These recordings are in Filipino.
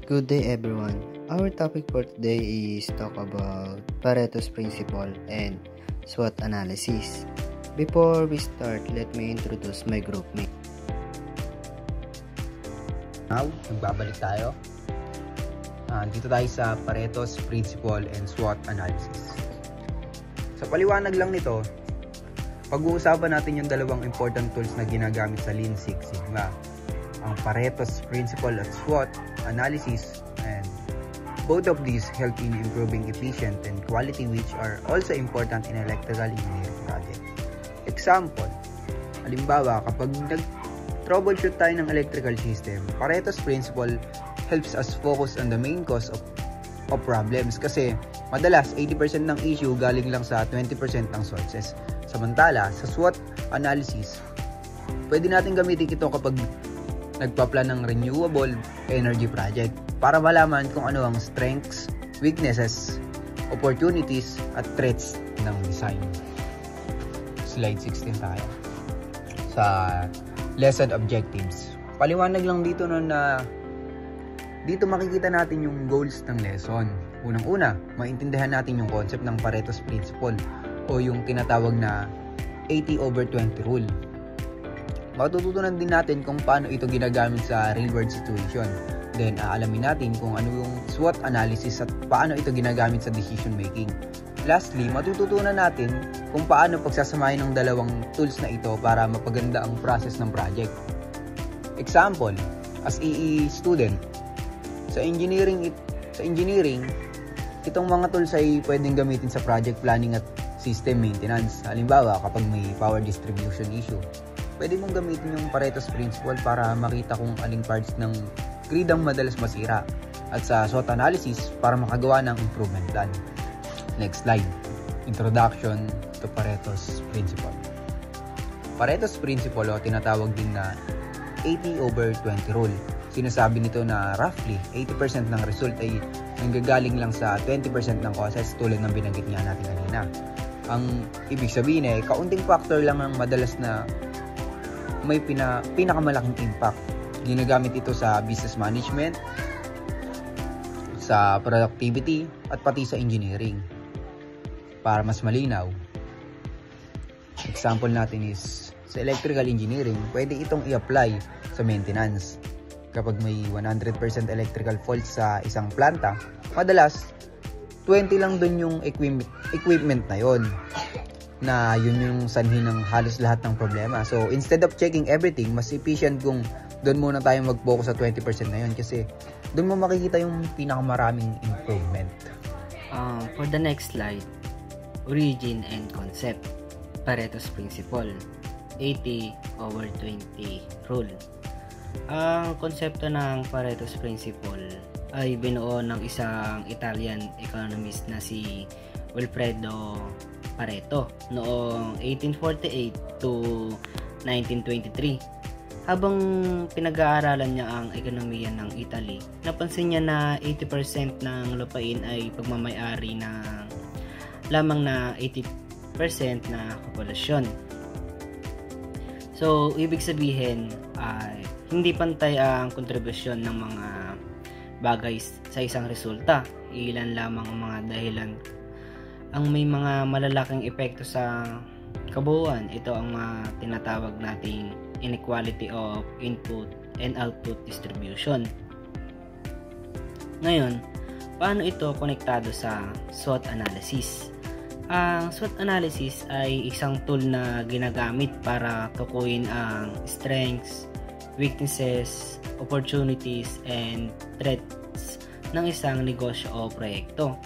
Good day everyone. Our topic for today is talk about Pareto's principle and SWOT analysis. Before we start, let me introduce my groupmate. Now, nagbabalik tayo. Dito tayo sa Pareto's principle and SWOT analysis. Sa paliwanag lang nito, pag-uusapan natin yung dalawang important tools na ginagamit sa Lean Six Sigma. Ang Pareto's principle at SWOT analysis, and both of these help in improving efficient and quality, which are also important in electrical engineering project. Example, halimbawa kapag nag-troubleshoot tayo ng electrical system, Pareto's principle helps us focus on the main cause of problems, kasi madalas 80% ng issue galing lang sa 20% ng sources. Samantala, sa SWOT analysis, pwede natin gamitin ito kapag nagpa-plan ng renewable energy project para malaman kung ano ang strengths, weaknesses, opportunities, at threats ng design. Slide 16 tayo. Sa lesson objectives. Paliwanag lang dito na dito makikita natin yung goals ng lesson. Unang-una, maintindihan natin yung concept ng Pareto's principle o yung tinatawag na 80/20 rule. Matututunan din natin kung paano ito ginagamit sa real-world situation. Then, aalamin natin kung ano yung SWOT analysis at paano ito ginagamit sa decision making. Lastly, matututunan natin kung paano pagsasamahin ng dalawang tools na ito para mapaganda ang process ng project. Example, as EE student, sa engineering, itong mga tools ay pwedeng gamitin sa project planning at system maintenance. Halimbawa, kapag may power distribution issue, pwede mong gamitin yung Pareto's principle para makita kung aling parts ng grid ang madalas masira, at sa SWOT analysis para makagawa ng improvement plan. Next slide. Introduction to Pareto's principle. Pareto's principle o tinatawag din na 80/20 rule. Sinasabi nito na roughly 80% ng result ay nanggagaling lang sa 20% ng causes, tulad ng binanggit nga natin kanina. Ang ibig sabihin ay kaunting factor lang ang madalas na may pinakamalaking impact. Ginagamit ito sa business management, sa productivity, at pati sa engineering. Para mas malinaw, example natin is sa electrical engineering, pwede itong i-apply sa maintenance. Kapag may 100% electrical fault sa isang planta, madalas 20 lang dun yung equipment na yon, na yun yung sanhi ng halos lahat ng problema. So, instead of checking everything, mas efficient kung doon muna tayo mag-focus sa 20% na yun, kasi doon mo makikita yung pinakamaraming improvement. For the next slide, origin and concept. Pareto's principle, 80/20 rule. Ang konsepto ng Pareto's principle ay binuo ng isang Italian economist na si Wilfredo Pareto noong 1848 to 1923. Habang pinag-aaralan niya ang ekonomiya ng Italy, napansin niya na 80% ng lupain ay pagmamay-ari ng lamang na 80% na populasyon. So, ibig sabihin ay hindi pantay ang kontribusyon ng mga bagay sa isang resulta. Ilan lamang ang mga dahilan ang may mga malalaking epekto sa kabuuan. Ito ang tinatawag nating inequality of input and output distribution. Ngayon, paano ito konektado sa SWOT analysis? Ang SWOT analysis ay isang tool na ginagamit para tukuyin ang strengths, weaknesses, opportunities, and threats ng isang negosyo o proyekto.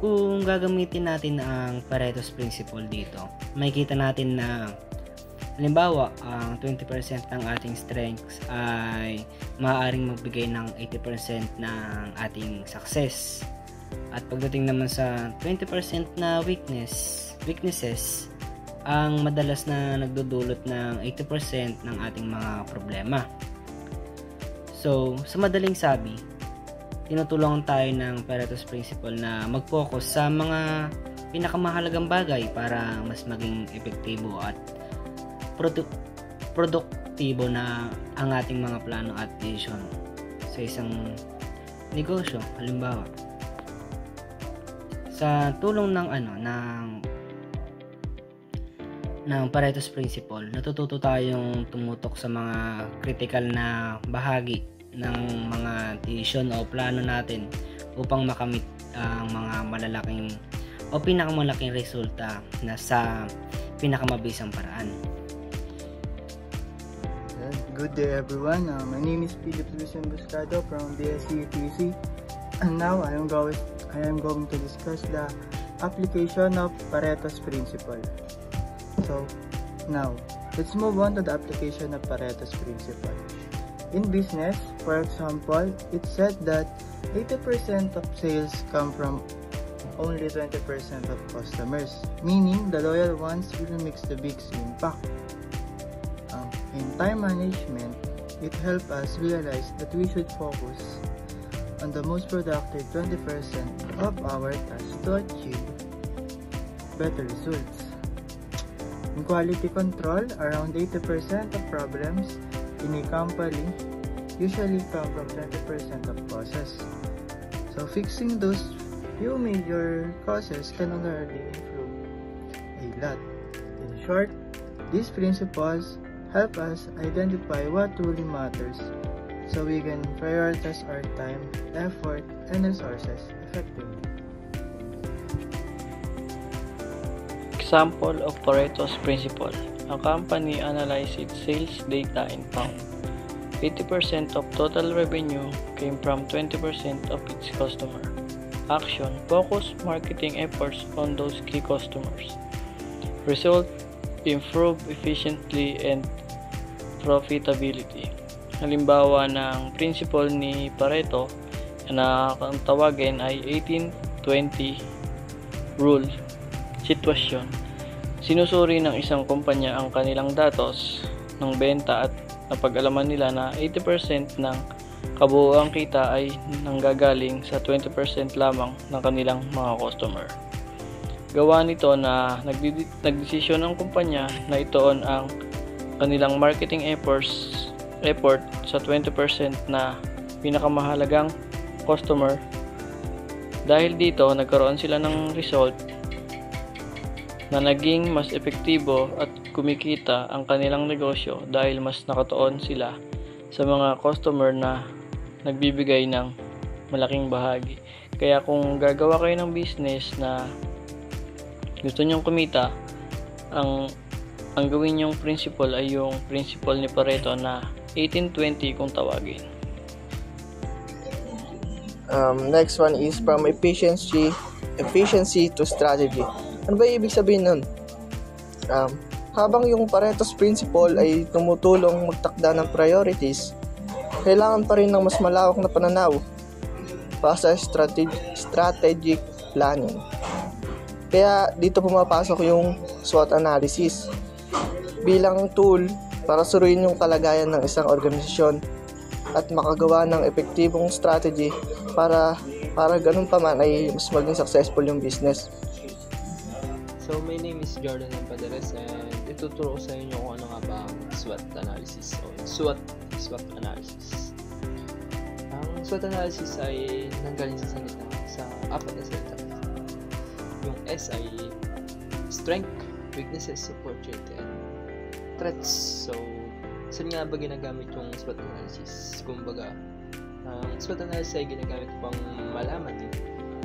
Kung gagamitin natin ang Pareto's principle dito, makikita natin na halimbawa, ang 20% ng ating strengths ay maaaring magbigay ng 80% ng ating success. At pagdating naman sa 20% na weaknesses, ang madalas na nagdudulot ng 80% ng ating mga problema. So, sa madaling sabi, tinutulungan tayo ng Pareto's principle na mag-focus sa mga pinakamahalagang bagay para mas maging epektibo at produktibo na ang ating mga plano at desisyon sa isang negosyo. Halimbawa, sa tulong ng Pareto's Principle, natututo tayong tumutok sa mga critical na bahagi ng mga desisyon o plano natin upang makamit ang mga malalaking o pinakamalaking resulta na sa pinakamabisang paraan. Good day everyone, my name is Philip Lucien Buscado from BSc UTC, and now I am going to discuss the application of Pareto's Principle. So now let's move on to the application of Pareto's Principle. In business, for example, it said that 80% of sales come from only 20% of customers, meaning the loyal ones will make the biggest impact. In time management, it helps us realize that we should focus on the most productive 20% of our tasks to achieve better results. In quality control, around 80% of problems in a company usually come from 20% of causes. So fixing those few major causes can already improve a lot. In short, these principles help us identify what truly matters so we can prioritize our time, effort, and resources effectively. Example of Pareto's Principle. A company analyzes sales data and found 80% of total revenue came from 20% of its customer. Action: focus marketing efforts on those key customers. Result: improve efficiently and profitability. Halimbawa ng principle ni Pareto na ang tawagin ay 18-20 rule. Sitwasyon: sinusuri ng isang kumpanya ang kanilang datos ng benta at napag-alaman nila na 80% ng kabuuang kita ay nanggagaling sa 20% lamang ng kanilang mga customer. Gawa nito na nagdesisyon ang kumpanya na itoon ang kanilang marketing effort sa 20% na pinakamahalagang customer. Dahil dito, nagkaroon sila ng result na naging mas epektibo at kumikita ang kanilang negosyo dahil mas nakatuon sila sa mga customer na nagbibigay ng malaking bahagi. Kaya kung gagawa kayo ng business na gusto nyong kumita, ang gawin yung principle ay yung principle ni Pareto na 18-20 kung tawagin. Next one is from efficiency to strategy. Ano ba ibig sabihin nun? Habang yung Pareto's Principle ay tumutulong magtakda ng priorities, kailangan pa rin ng mas malawak na pananaw para sa strategic planning. Kaya dito pumapasok yung SWOT analysis bilang tool para suruin yung kalagayan ng isang organisasyon at makagawa ng epektibong strategy para ganun pa man ay mas maging successful yung business. So my name is Jordan Padres and ituturo ko sa inyo kung ano nga ba ang SWOT analysis o SWOT analysis. Ang SWOT analysis ay nanggaling sa apat na salita. Yung S ay strength, weaknesses, opportunity, and threats. So, saan nga ba ginagamit yung SWOT analysis? Kumbaga, ang SWOT analysis ay ginagamit pang malaman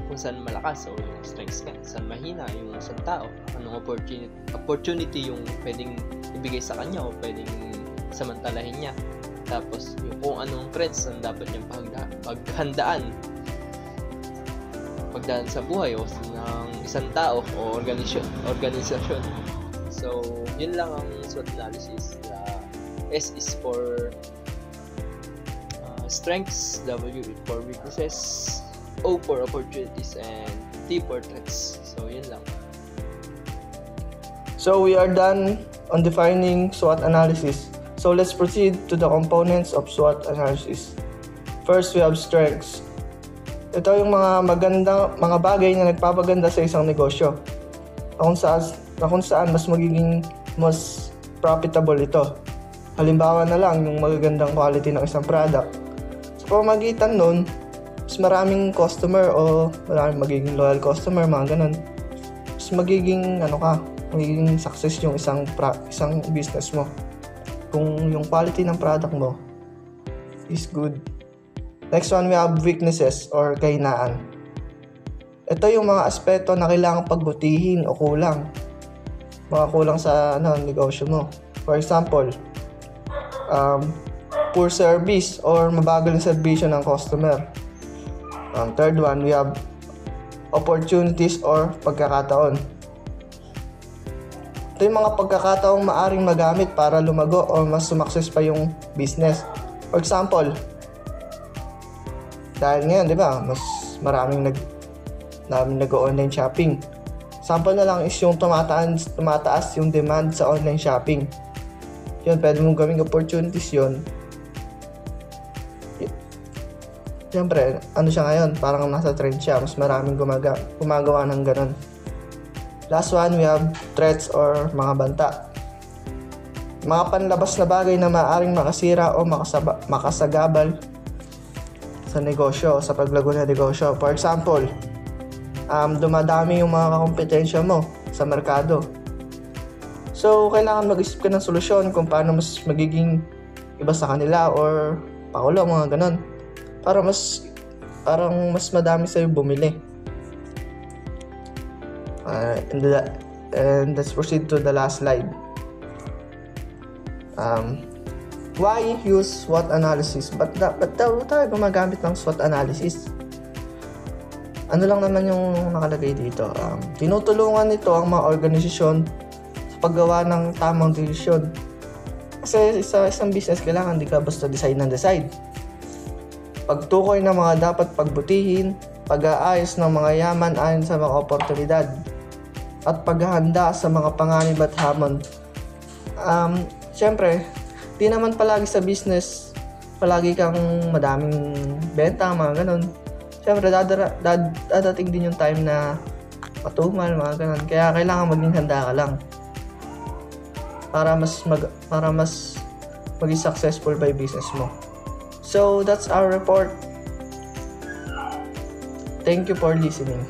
kung saan malakas o yung strengths ka, saan mahina yung isang tao, anong opportunity yung pwedeng ibigay sa kanya o pwedeng samantalahin niya. Tapos, yung kung anong threats ang dapat niyang paghandaan sa buhay o ng isang tao o organisasyon. So, yun lang ang SWOT analysis. S is for strengths, W for weaknesses, O for opportunities, and T for threats. So, yun lang. So, we are done on defining SWOT analysis. So, let's proceed to the components of SWOT analysis. First, we have strengths. Ito yung mga bagay na nagpapaganda sa isang negosyo. Na kung saan mas magiging mas profitable ito. Halimbawa na lang yung magagandang quality ng isang product. Sa pamamagitan nun, mas maraming customer o maraming magiging loyal customer, mga ganun. Mas magiging magiging success yung isang business mo kung yung quality ng product mo is good. Next one, we have weaknesses or kahinaan. Ito yung mga aspeto na kailangang pagbutihin o kulang. Mga kulang sa negosyo mo. For example, poor service or mabagal yung serbisyo ng customer. Third one, we have opportunities or pagkakataon. Ito yung mga pagkakataong maaring magamit para lumago o mas sumakses pa yung business. For example, dahil ngayon, di ba, mas maraming nag-online shopping. Sample na lang is yung tumataas yung demand sa online shopping. Yun, pwede mong gawing opportunities yun. Siyempre, siya ngayon, parang nasa trend siya. Mas maraming gumagawa ng ganun. Last one, we have threats or mga banta. Mga panlabas na bagay na maaaring makasira o makasagabal sa negosyo, sa paglago ng negosyo. For example, dumadami yung mga kakompetensya mo sa merkado. So, kailangan mag-isip ka ng solusyon kung paano mas magiging iba sa kanila or pakulo, mga ganun. Parang mas madami sa'yo bumili. And let's proceed to the last slide. Why use SWOT analysis? Ba't tayo gumagamit ng SWOT analysis? Ano lang naman yung nakalagay dito? Tinutulungan nito ang mga organisasyon sa paggawa ng tamang desisyon. Kasi sa isang business, kailangan di ka basta decide. Pagtukoy ng mga dapat pagbutihin, pag-aayos ng mga yaman ayon sa mga oportunidad, at paghahanda sa mga panganib at hamon. Siyempre, di naman palagi sa business, palagi kang madaming benta, mga ganun. Siyempre, dadating din yung time na matumal, mga ganun. Kaya kailangan maging handa ka lang para mas maging successful by business mo. So, that's our report. Thank you for listening.